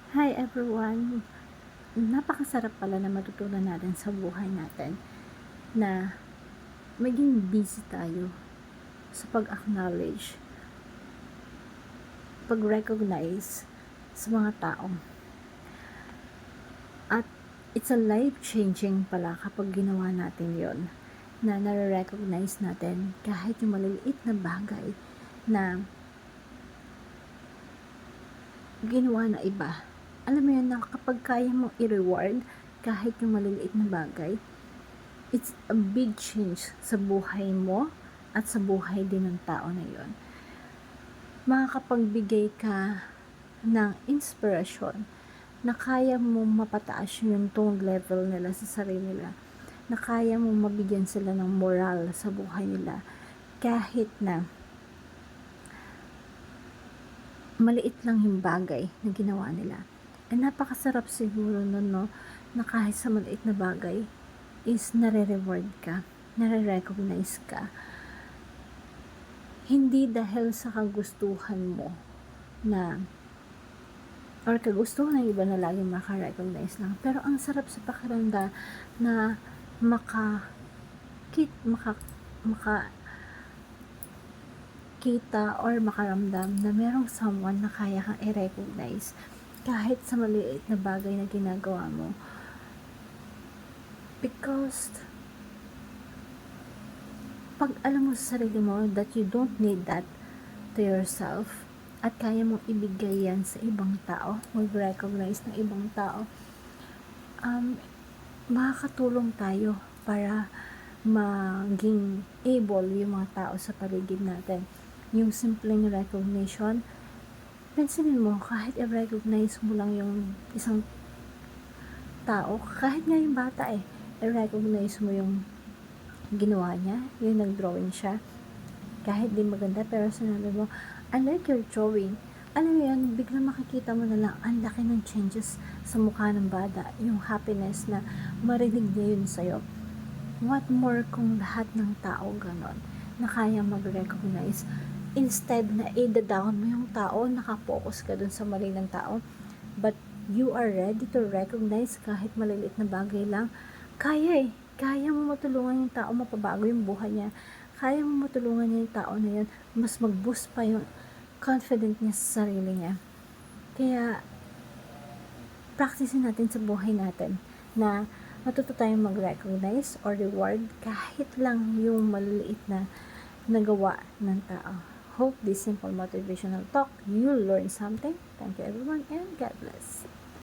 Hi everyone! Napakasarap pala na matutunan natin sa buhay natin na maging busy tayo sa pag-acknowledge, pag-recognize sa mga tao. At it's a life-changing pala kapag ginawa natin yon, na nare-recognize natin kahit yung maliliit na bagay na ginawa na iba. Alam mo yun, na kapag kaya mong i-reward kahit yung maliliit na bagay, it's a big change sa buhay mo at sa buhay din ng tao na yun. Makakapagbigay ka ng inspirasyon na kaya mo mapataas yung tone level nila sa sarili nila, na kaya mo mabigyan sila ng moral sa buhay nila kahit na maliit lang yung bagay na ginawa nila. And napakasarap siguro nun, no, na kahit sa maliit na bagay is nare-reward ka, nare-recognize ka. Hindi dahil sa kagustuhan mo na or kagustuhan ng iba na laging maka-recognize lang, pero ang sarap sa pakiramdam na makita or makaramdam na merong someone na kaya kang i-recognize kahit sa maliit na bagay na ginagawa mo, because pag alam mo sa sarili mo that you don't need that to yourself at kaya mong ibigay yan sa ibang tao, mag-recognize ng ibang tao, makakatulong tayo para maging able yung mga tao sa paligid natin. Yung simpleng recognition, pansinin mo, kahit i-recognize mo lang yung isang tao, kahit nga yung bata i-recognize mo yung ginawa niya, yung nag-drawing siya, kahit di maganda, pero sinabi mo, I like your drawing. Alam mo yun, biglang makikita mo na lang ang laki ng changes sa mukha ng bata, yung happiness na marinig niya yun sa'yo. What more kung lahat ng tao ganon, na kaya mag-recognize, instead na i-down mo yung tao, nakapokus ka dun sa mali ng tao, but you are ready to recognize kahit maliliit na bagay lang. Kaya mo matulungan yung tao mapabago yung buhay niya, kaya mo matulungan niya yung tao na yun, mas mag-boost pa yung confident niya sa sarili niya. Kaya practicein natin sa buhay natin na matuto tayong mag-recognize or reward kahit lang yung maliliit na nagawa ng tao. Hope this simple motivational talk, you'll learn something. Thank you everyone and God bless.